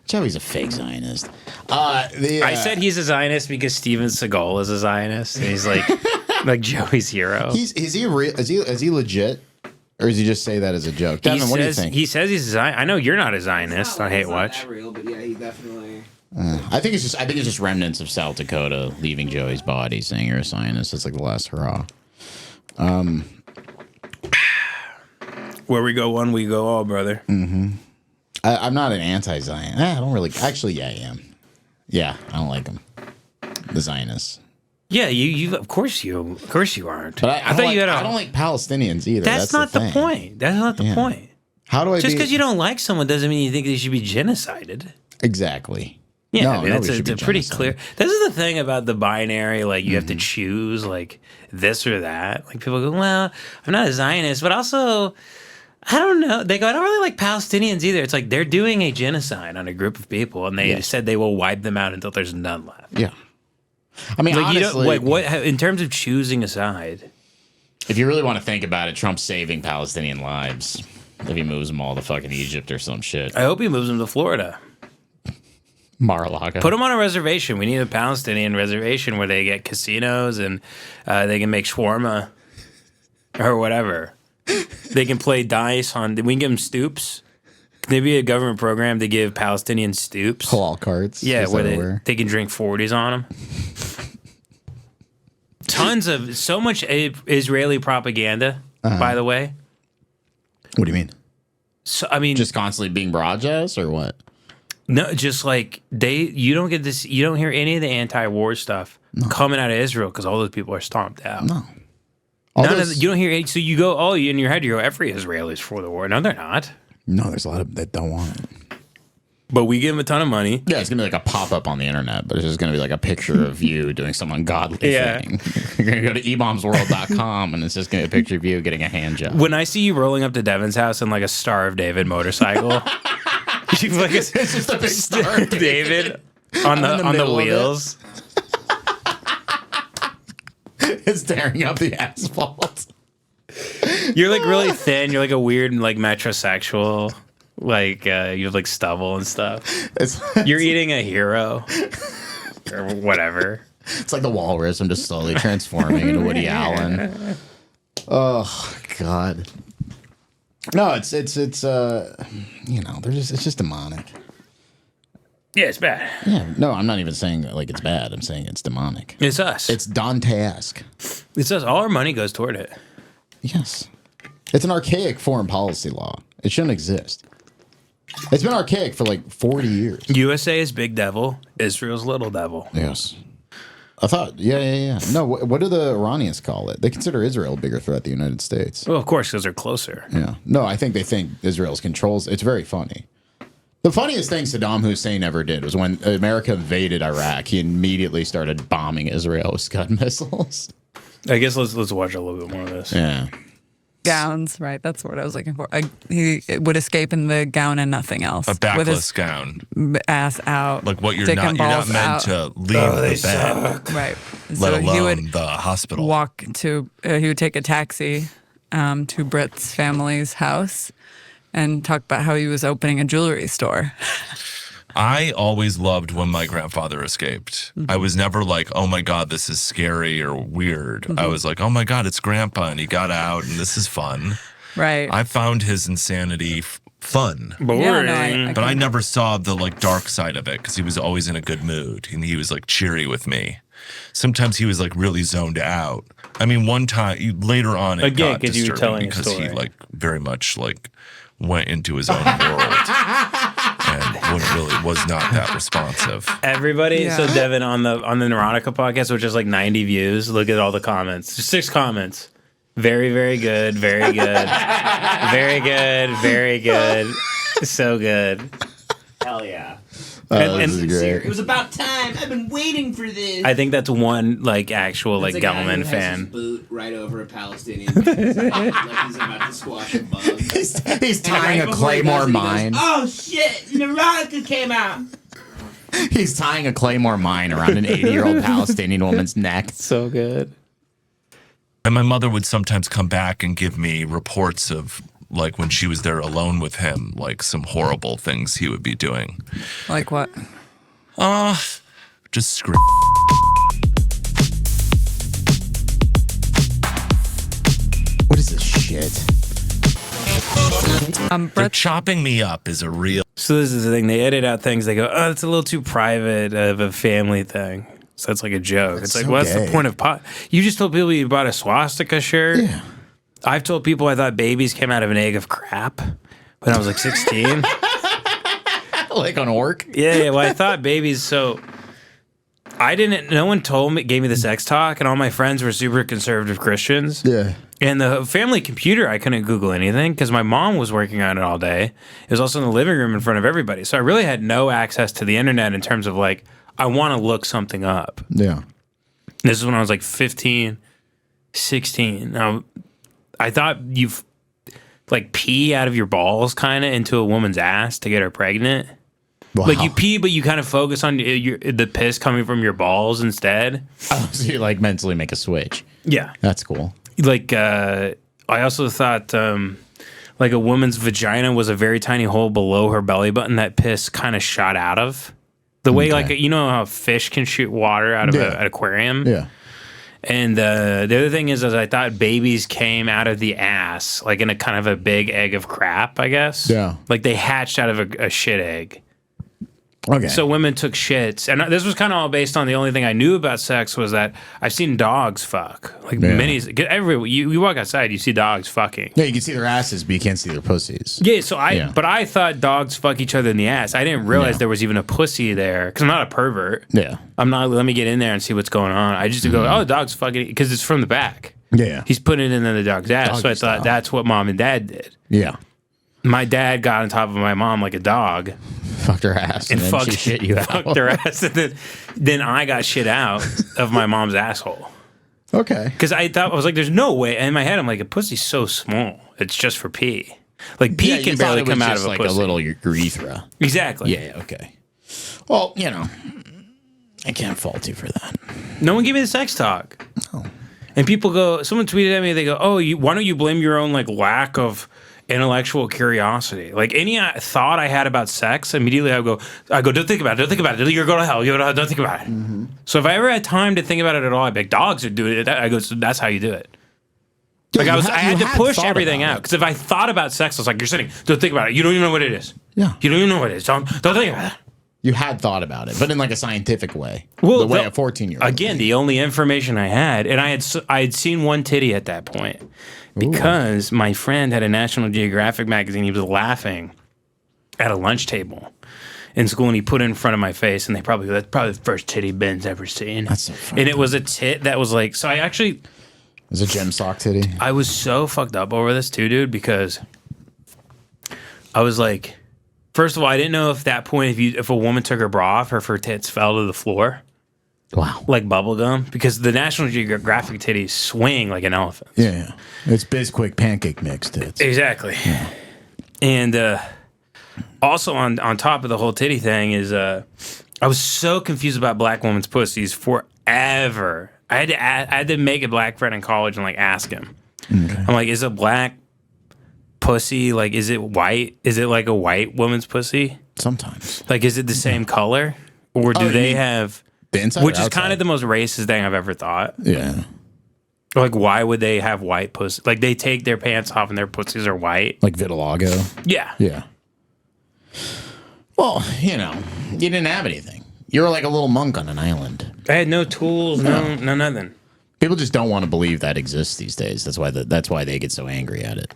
Joey's a fake Zionist. I said he's a Zionist because Steven Seagal is a Zionist. And he's like, like Joey's hero. is he real? Is he legit? Or does he just say that as a joke? Devin, what do you think? He says he's a Zionist. I know you're not a Zionist on Hate Watch. Not that real, but yeah, he definitely. I think it's just remnants of South Dakota leaving Joey's body, saying you're a Zionist. It's like the last hurrah. Where we go one, we go all, brother. Mm-hmm. I'm not an anti-Zion. I don't really. Actually, yeah, I am. Yeah, I don't like them. The Zionists. Yeah, you. Of course you aren't. But I don't like Palestinians either. That's not the point. That's not the point. How do I? Just because you don't like someone doesn't mean you think they should be genocided. Exactly. Yeah, no, I mean, it's a pretty clear. This is the thing about the binary. Like, you have to choose, like, this or that. Like, people go, well, I'm not a Zionist, but also, I don't know. They go, I don't really like Palestinians either. It's like they're doing a genocide on a group of people, and they said they will wipe them out until there's none left. Yeah. I mean, like, honestly, you don't, like, what in terms of choosing a side? If you really want to think about it, Trump's saving Palestinian lives if he moves them all to fucking Egypt or some shit. I hope he moves them to Florida. Mar-a-Lago. Put them on a reservation. We need a Palestinian reservation where they get casinos and they can make shawarma or whatever. They can play dice on. We can give them stoops. Maybe a government program to give Palestinian stoops. Halal carts. Yeah, where they can drink 40s on them. Tons of so much Israeli propaganda. By the way. What do you mean? So I mean, just constantly being broadcast or what? No, just like you don't get this. You don't hear any of the anti-war stuff coming out of Israel because all those people are stomped out. No, you don't hear. So you go, in your head, you go, every Israeli's for the war. No, they're not. No, there's a lot of that don't want it. But we give them a ton of money. Yeah, it's gonna be like a pop-up on the internet, but it's just gonna be like a picture of you doing some ungodly thing. You're gonna go to ebombsworld.com and it's just gonna be a picture of you getting a hand job. When I see you rolling up to Devin's house in like a Star of David motorcycle. She's like it's just a big Star of David on the wheels. It's tearing up the asphalt. You're like really thin. You're like a weird like metrosexual. Like you have like stubble and stuff. You're eating a hero or whatever. It's like the walrus. I'm just slowly transforming into Woody Allen. Oh God. No, it's you know, it's just demonic. Yeah, it's bad. Yeah, no, I'm not even saying like it's bad. I'm saying it's demonic. It's us. It's Dante-esque. It's us. All our money goes toward it. Yes. It's an archaic foreign policy law. It shouldn't exist. It's been archaic for like 40 years. USA is big devil. Israel's little devil. Yes. I thought, yeah. No, what do the Iranians call it? They consider Israel a bigger threat than the United States. Well, of course, because they're closer. Yeah. No, I think they think Israel's controls. It's very funny. The funniest thing Saddam Hussein ever did was when America invaded Iraq, he immediately started bombing Israel with Scud missiles. I guess let's watch a little bit more of this. Yeah. Gowns, right? That's what I was looking for. He would escape in the gown and nothing else. A backless with his gown. Ass out. Like what you're dick not and meant balls to leave the bed. Right. Let alone he would the hospital. Walk to, he would take a taxi to Brett's family's house and talk about how he was opening a jewelry store. I always loved when my grandfather escaped. I was never like, oh my God, this is scary or weird. I was like, oh my God, it's grandpa and he got out and this is fun. Right. I found his insanity fun. Boring. Yeah, no, but I never saw the like dark side of it because he was always in a good mood and he was like cheery with me. Sometimes he was like really zoned out. I mean, one time later on it got disturbing because he like very much like went into his own world. And was not that responsive. Everybody, so Devin on the Neurotica podcast, which is like 90 views. Look at all the comments. 6 comments. Very, very good. Very good. Very good. Very good. So good. Hell yeah. This is great. It was about time. I've been waiting for this. I think that's one like actual like That's a guy Gelman who has fan. his boot right over a Palestinian man's head, like he's about to squash a bug. He's tying a Claymore mine. Oh shit! Neurotica came out. He's tying a Claymore mine around an 80-year-old Palestinian woman's neck. So good. And my mother would sometimes come back and give me reports of like when she was there alone with him, like some horrible things he would be doing. Like what? Just screw. What is this shit? They're Brett, chopping me up is a real. So this is the thing. They edit out things. They go, oh, it's a little too private of a family thing. So that's like a joke. It's like, so what's the gay. point of pot? You just told people you bought a swastika shirt. Yeah. I've told people I thought babies came out of an egg of crap when I was like 16. Like on Orc. Yeah, well, I thought babies. So I didn't. No one told me, gave me the sex talk, and all my friends were super conservative Christians. Yeah. And the family computer, I couldn't Google anything because my mom was working on it all day. It was also in the living room in front of everybody. So I really had no access to the internet in terms of like, I want to look something up. Yeah. This is when I was like 15, 16. Now, I thought you've like pee out of your balls kind of into a woman's ass to get her pregnant. Wow. Like you pee, but you kind of focus on the piss coming from your balls instead. Oh, so you like mentally make a switch. Yeah. That's cool. Like, I also thought, like a woman's vagina was a very tiny hole below her belly button that piss kind of shot out of. The way, like, you know how fish can shoot water out of an aquarium? Yeah. And the other thing is I thought babies came out of the ass, like in a kind of a big egg of crap, I guess. Yeah. Like they hatched out of a shit egg. Okay. So women took shits, and this was kind of all based on the only thing I knew about sex was that I've seen dogs fuck. Like you walk outside, you see dogs fucking. Yeah, you can see their asses, but you can't see their pussies. Yeah, so but I thought dogs fuck each other in the ass. I didn't realize there was even a pussy there because I'm not a pervert. Yeah. I'm not. Let me get in there and see what's going on. I just go, oh, the dog's fucking because it's from the back. Yeah. He's putting it in the dog's ass. Doggy So I thought style. that's what mom and dad did. Yeah. My dad got on top of my mom like a dog Fucked her ass and then fucked she shit you out. fucked her ass. And then I got shit out of my mom's asshole. Okay. Because I was like, there's no way. In my head, I'm like, a pussy's so small. It's just for pee. Like pee you can thought barely it was come out just of a like pussy. a little urethra. Exactly. Yeah, okay. Well, you know, I can't fault you for that. No one gave me the sex talk. Oh. And people go, someone tweeted at me, they go, oh, why don't you blame your own like lack of intellectual curiosity? Like any thought I had about sex, immediately I go, don't think about it, don't think about it. You're going to hell, don't think about it. Mm-hmm. So if I ever had time to think about it at all, I'd be like, dogs are doing it. I go, so that's how you do it. Like I had to push everything out. Because if I thought about sex, I was like, you're sitting, don't think about it. You don't even know what it is. Yeah. You don't even know what it is. Don't think about it. You had thought about it, but in like a scientific way. Well, the way a 14-year-old. Again, the only information I had, and I had seen one titty at that point because my friend had a National Geographic magazine. He was laughing at a lunch table in school, and he put it in front of my face, and that's probably the first titty Ben's ever seen. That's so funny. And it was a tit that was like, so I actually, It was a gem sock titty. I was so fucked up over this too, dude, because I was like, first of all, I didn't know if that point, if a woman took her bra off, if her tits fell to the floor. Wow. Like bubble gum, because the National Geographic titties swing like an elephant. Yeah. It's Bisquick pancake mix tits. Exactly. Yeah. And also on top of the whole titty thing is I was so confused about black women's pussies forever. I had to make a black friend in college and like ask him. Okay. I'm like, is a black pussy like, is it white? Is it like a white woman's pussy? Sometimes. Like, is it the same color, or do they have? The inside, which is kind of the most racist thing I've ever thought. Yeah. Like, why would they have white pussy? Like, they take their pants off and their pussies are white. Like vitiligo. Yeah. Yeah. Well, you know, you didn't have anything. You were like a little monk on an island. I had no tools, no nothing. People just don't want to believe that exists these days. That's why they get so angry at it.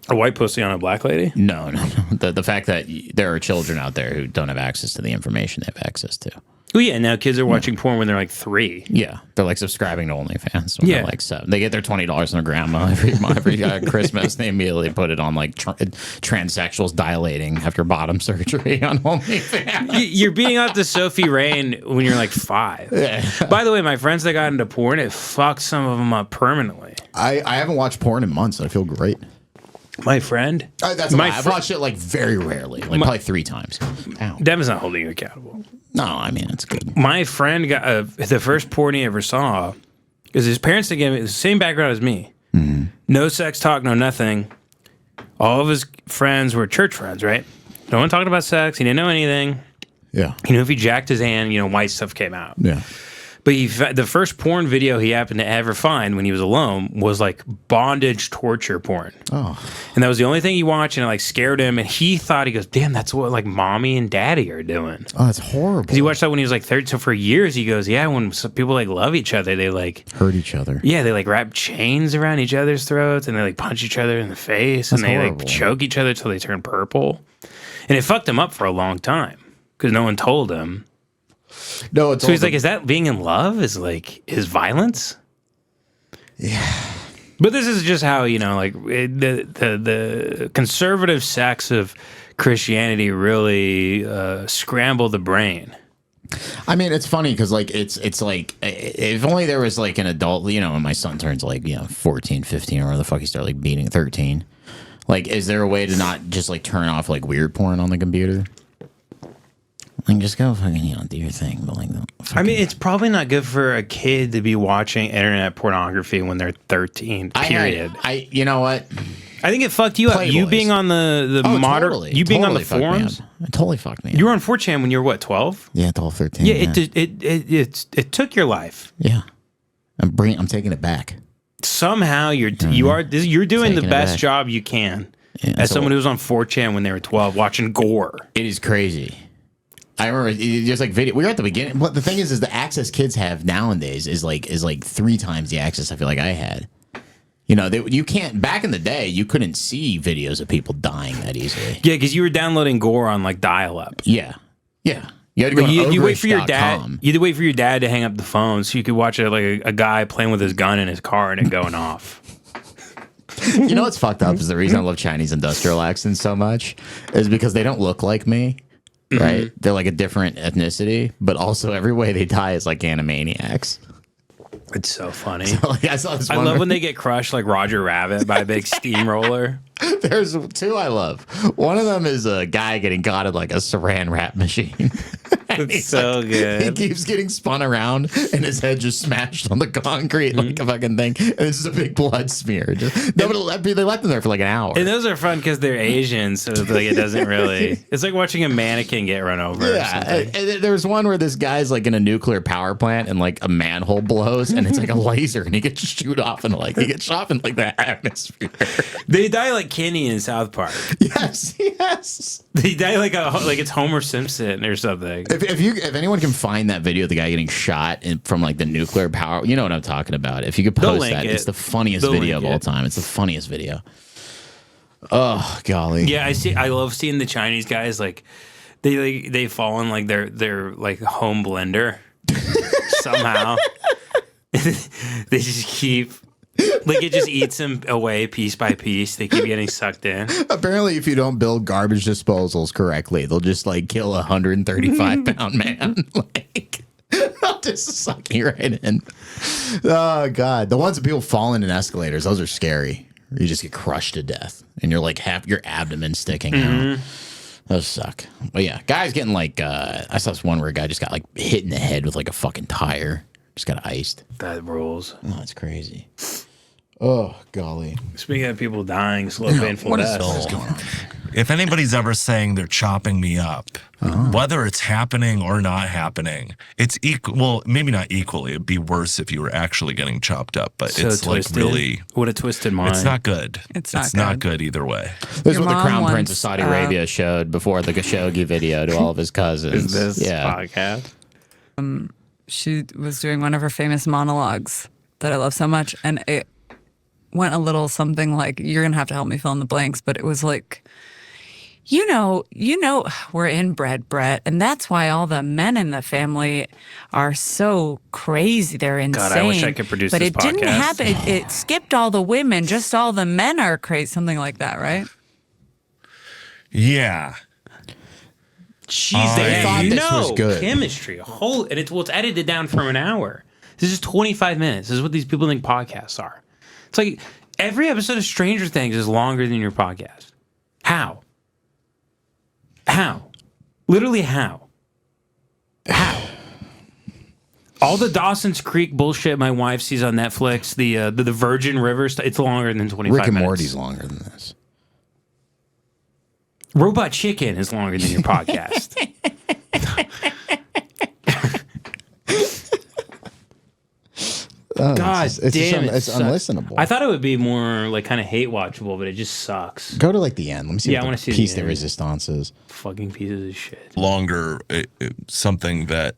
A white pussy on a black lady? No. The fact that there are children out there who don't have access to the information they have access to. Oh yeah, now kids are watching porn when they're like 3. Yeah, they're like subscribing to OnlyFans. When Yeah, they're like 7. They get their $20 on their grandma every Christmas. They immediately put it on like transsexuals dilating after bottom surgery on OnlyFans. You're beating off to Sophie Rain when you're like 5. Yeah. By the way, my friends that got into porn, it fucked some of them up permanently. I haven't watched porn in months. I feel great. My friend? I've watched it like very rarely, like probably 3 times. Ow. Devin's not holding you accountable. No, I mean, it's good. My friend got the first porn he ever saw because his parents gave him the same background as me. Mm-hmm. No sex talk, no nothing. All of his friends were church friends, right? No one talked about sex. He didn't know anything. Yeah. You know, if he jacked his hand, white stuff came out. Yeah. But the first porn video he happened to ever find when he was alone was like bondage torture porn. Oh. And that was the only thing he watched, and it like scared him. And he thought, he goes, damn, that's what like mommy and daddy are doing. Oh, that's horrible. Because he watched that when he was like 30. So for years, he goes, yeah, when some people like love each other, they like hurt each other. Yeah, they like wrap chains around each other's throats, and they like punch each other in the face, That's and they horrible. like choke each other till they turn purple. And it fucked him up for a long time because no one told him. No, it's so he's like, is that being in love? Is like is violence? Yeah. But this is just how, you know, like the conservative sects of Christianity really scramble the brain. I mean, it's funny because like it's like if only there was like an adult, you know, when my son turns like 14, 15 or whatever the fuck he started like beating 13. Like, is there a way to not just like turn off like weird porn on the computer? Like, just go fucking, do your thing. But like, I mean, it's probably not good for a kid to be watching internet pornography when they're 13. Period. You know what? I think it fucked you up. You being on the modern, totally, you being totally on the forums. It totally fucked me. You were on 4chan when you were what, 12? Yeah, 12, 13. Yeah, it took your life. Yeah, I'm taking it back. Somehow you're doing the best job you can as someone who was on 4chan when they were 12 watching gore. It is crazy. I remember there's like video. We were at the beginning, but the thing is the access kids have nowadays is like 3 times the access I feel like I had. You know, you can't. Back in the day, you couldn't see videos of people dying that easily. Yeah, because you were downloading gore on like dial-up. Yeah. You had to go to you wait for your dad. oversh.com. You had to wait for your dad to hang up the phone so you could watch a guy playing with his gun in his car and it going off. You know what's fucked up is the reason I love Chinese industrial accents so much is because they don't look like me. Right? Mm-hmm. They're like a different ethnicity, but also every way they die is like Animaniacs. It's so funny. So, like, I saw this I one love when they get crushed like Roger Rabbit by a big steamroller. There's 2 I love. One of them is a guy getting caught in like a saran wrap machine. It's so good. He keeps getting spun around and his head just smashed on the concrete like a fucking thing. And it's just a big blood smear. They left them there for like an hour. And those are fun because they're Asian, so like it doesn't really. It's like watching a mannequin get run over. Yeah, and there's one where this guy's like in a nuclear power plant and like a manhole blows and it's like a laser and he gets shot off in like the atmosphere. They die like Kenny in South Park. Yes. They die like it's Homer Simpson or something. If anyone can find that video of the guy getting shot from like the nuclear power, you know what I'm talking about. If you could post that, it's the funniest video of all time. It's the funniest video. Oh golly. Yeah, I love seeing the Chinese guys like they fall in like their like home blender somehow. They just keep. Like it just eats them away piece by piece. They keep getting sucked in. Apparently, if you don't build garbage disposals correctly, they'll just like kill a 135-pound man. Like they'll just suck you right in. Oh god, the ones that people fall in escalators, those are scary. You just get crushed to death, and you're like half your abdomen sticking out. Those suck. But yeah, guys getting like I saw this one where a guy just got like hit in the head with like a fucking tire. Just got iced. That rules. Oh, that's crazy. Oh, golly. Speaking of people dying, slow, painful What deaths. is going on? If anybody's ever saying they're chopping me up, whether it's happening or not happening, it's equal. Well, maybe not equally. It'd be worse if you were actually getting chopped up. But So it's twisted. like really, What a twisted mind. it's not good. It's not good either way. This is Your what the mom Crown Prince of once, Saudi Arabia showed before the Khashoggi video to all of his cousins. Is this podcast? She was doing one of her famous monologues that I love so much, and it went a little something like, you're gonna have to help me fill in the blanks, but it was like, you know we're inbred, Brett, and that's why all the men in the family are so crazy. They're insane. God, I wish I could produce but this it didn't podcast. happen. It skipped all the women, just all the men are crazy, something like that, right? Yeah. Jeez, they thought had this was good. chemistry. And it's edited down from an hour. This is 25 minutes. This is what these people think podcasts are. It's like every episode of Stranger Things is longer than your podcast. How? Literally how? All the Dawson's Creek bullshit my wife sees on Netflix, the Virgin River stuff, it's longer than 25 Rick and minutes. Morty's longer than this. Robot Chicken is longer than your podcast. God it's damn it. it's sucks. unlistenable. I thought it would be more like kind of hate watchable, but it just sucks. Go to like the end. Let me see. Yeah, I what wanna the see the piece de end. resistance is. Fucking pieces of shit. Longer something that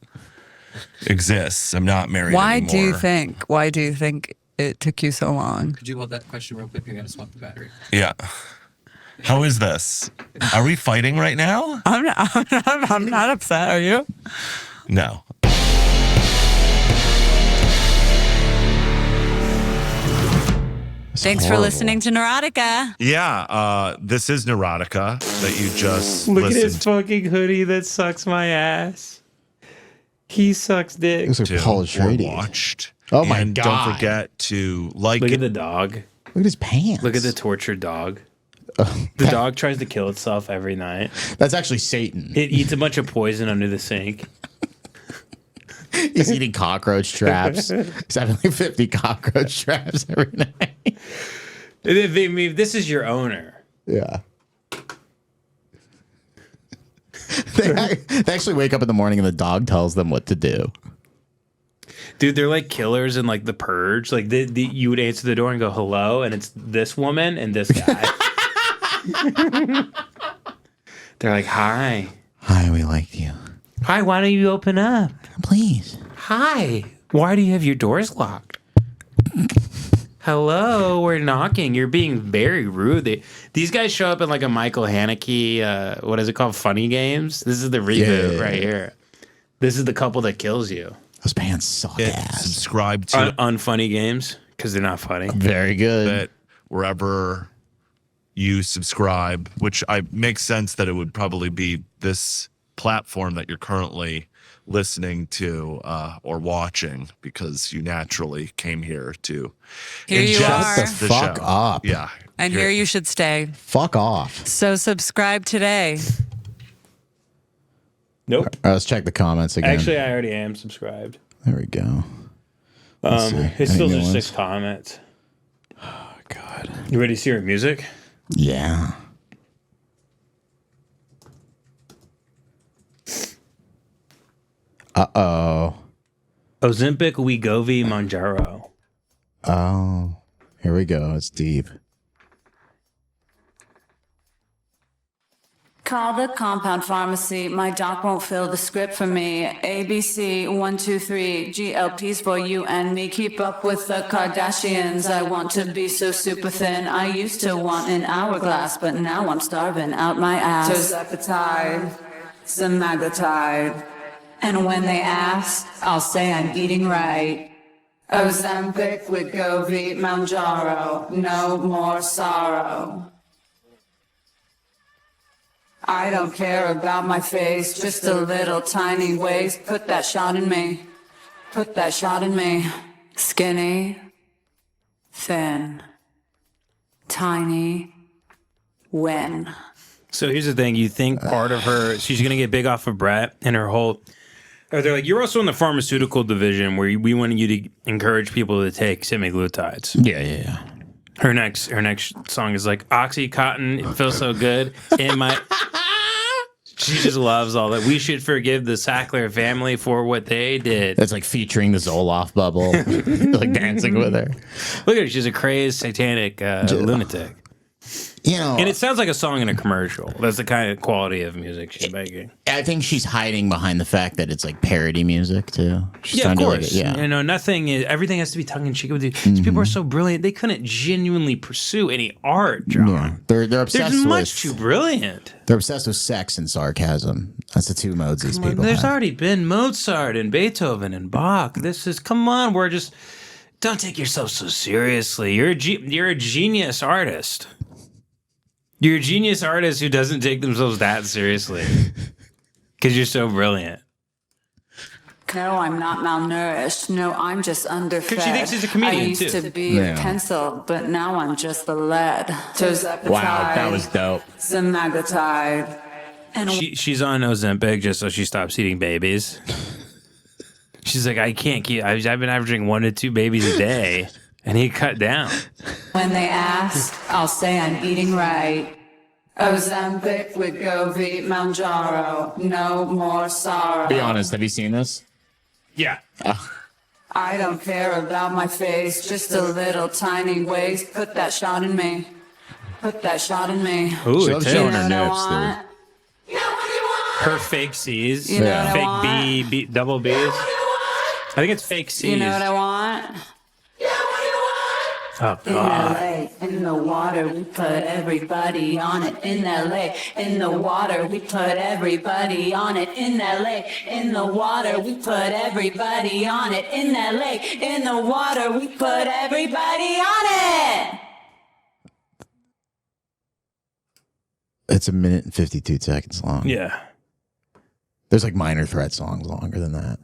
exists. I'm not married Why anymore. Why do you think it took you so long? Could you hold that question real quick? I gotta swap the battery. Yeah. How is this? Are we fighting right now? I'm not upset. Are you? No. Thanks for listening to Neurotica. Yeah, this is Neurotica that you just Look at listened his fucking hoodie that sucks my ass. He sucks dick. Looks like to Paul or Atreides. watched. Oh my and God. don't forget to like Look it. at the dog. Look at his pants. Look at the tortured dog. The dog tries to kill itself every night. That's actually Satan. It eats a bunch of poison under the sink. He's eating cockroach traps. He's having like 50 cockroach traps every night. This is your owner. Yeah. They actually wake up in the morning and the dog tells them what to do. Dude, they're like killers in like The Purge. Like you would answer the door and go hello, and it's this woman and this guy. They're like, hi. Hi, we liked you. Hi, why don't you open up? Please. Hi. Why do you have your doors locked? Hello, we're knocking. You're being very rude. These guys show up in like a Michael Haneke, what is it called? Funny Games? This is the reboot right here. This is the couple that kills you. Those pants suck ass. Subscribe to Unfunny Games, because they're not funny. Very good. it wherever you subscribe, which makes sense that it would probably be this platform that you're currently listening to or watching, because you naturally came here to Here you are. Shut the fuck show. up. Yeah. And here you should stay. Fuck off. So subscribe today. Nope. All right, let's check the comments again. Actually, I already am subscribed. There we go. Let's see. It's still Any new just ones? 6 comments. Oh, God. You ready to see our music? Yeah. Uh-oh. Ozempic, Wegovy, Manjaro. Oh. Here we go. It's deep. Call the compound pharmacy. My doc won't fill the script for me. ABC 123 GLPs for you and me. Keep up with the Kardashians. I want to be so super thin. I used to want an hourglass, but now I'm starving out my ass. Tirzepatide, semaglutide. And when they ask, I'll say I'm eating right. Ozempic, Wegovy, Manjaro. No more sorrow. I don't care about my face, just a little tiny waist. Put that shot in me. Put that shot in me. Skinny, thin, tiny, win. So here's the thing. You think part of her, she's going to get big off of Brett and her whole, or they're like, you're also in the pharmaceutical division where we wanted you to encourage people to take semaglutides. Yeah. Her next song is like, Oxycontin, it feels so good in my... She just loves all that. We should forgive the Sackler family for what they did. That's like featuring the Zoloft bubble. Like dancing with her. Look at her. She's a crazed satanic lunatic. You know, And it sounds like a song in a commercial. That's the kind of quality of music she's making. I think she's hiding behind the fact that it's like parody music too. She's Yeah, of trying to, course. like, You know, everything has to be tongue in cheek with you. These people are so brilliant. They couldn't genuinely pursue any art, John. Yeah. They're obsessed They're with much too brilliant. They're obsessed with sex and sarcasm. That's the two modes these people There's have. already been Mozart and Beethoven and Bach. Come on, don't take yourself so seriously. You're a genius artist. You're a genius artist who doesn't take themselves that seriously. Because you're so brilliant. No, I'm not malnourished. No, I'm just underfed. Because she thinks she's a comedian, I used too. to be a pencil, but now I'm just the lead. Tirzepatide, Wow, that was dope. semaglutide. And She's on Ozempic just so she stops eating babies. She's like, I can't keep... I've been averaging 1 to 2 babies a day. And he cut down. when they ask, I'll say I'm eating right. Ozempic, Wegovy, Manjaro. No more sorrow. Be honest, have you seen this? Yeah. I don't care about my face, just a little tiny waist. Put that shot in me. Put that shot in me. Ooh, She loves it's showing You her know nips, what I dude. want? her fake C's, You know what I fake want? B, double B's. I think it's fake C's. You know what I want? Oh In God. LA, in the water, we put everybody on it. In LA, in the water, we put everybody on it. In LA, in the water, we put everybody on it. In LA, in the water, we put everybody on it. It's a minute and 52 seconds long. Yeah. There's like Minor Threat songs longer than that.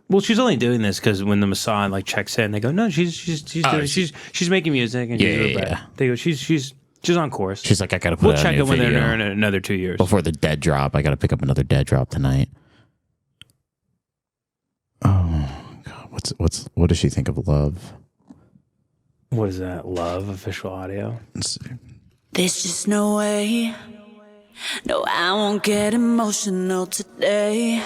Well, she's only doing this because when the Mossad like checks in, they go, "No, she's making music and Yeah. They go, she's on course. She's like, I gotta put We'll out check a new it when they're video in another 2 years." before the dead drop. I gotta pick up another dead drop tonight. Oh God, what does she think of Love? What is that? Love official audio. Let's see. There's just no way. No, I won't get emotional today.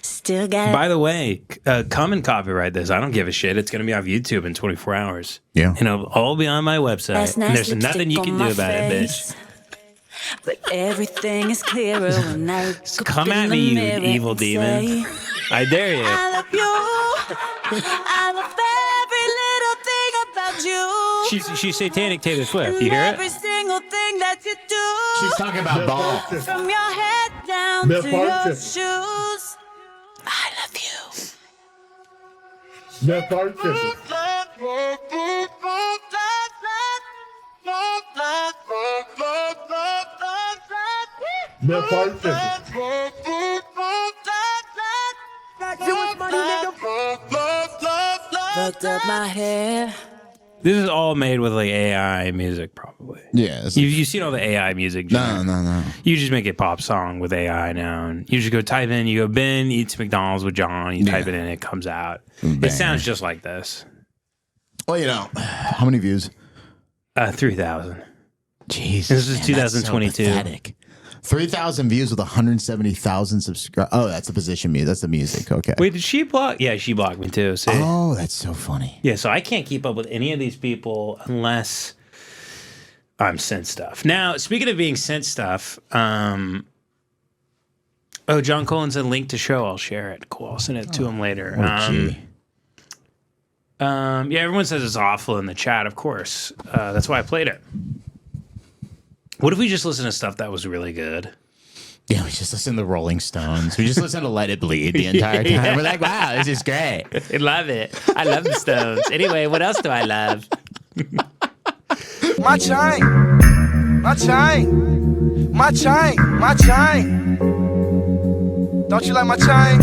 Still got By the way, come and copyright this. I don't give a shit. It's going to be off YouTube in 24 hours. Yeah. And it'll all be on my website. That's And nice there's lipstick nothing you on can my do about it, face. bitch. But everything is clearer when I look Come up at in me, the you mirror evil and demon. say, I dare you. I love you. I love every little thing about you. She's satanic Taylor Swift. And You hear every it? single thing that you do. She's talking about ball. From your head down to your shoes. I love Fucked up my hair. This is all made with like AI music, probably. Yeah. It's You've seen all the AI music. no. You just make a pop song with AI now. And you just go type in, you go, Ben eats McDonald's with John. You type it in, it comes out. It sounds just like this. Well, you know, how many views? 3,000. Jesus. This is man, 2022. That's so pathetic. 3,000 views with 170,000 subscribers. Oh, that's the position music. That's the music. Okay. Wait, did she block? Yeah, she blocked me too. See? Oh, that's so funny. Yeah, so I can't keep up with any of these people unless I'm sent stuff. Now, speaking of being sent stuff, John Collins a link to show. I'll share it. Cool. I'll send it to him later. Yeah, everyone says it's awful in the chat, of course. That's why I played it. What if we just listened to stuff that was really good? Yeah, we just listen to the Rolling Stones. We just listen to Let It Bleed the entire time. We're like, wow, this is great. I love it. I love the Stones. Anyway, what else do I love? My chain. My chain. My chain. My chain. Don't you like my chain?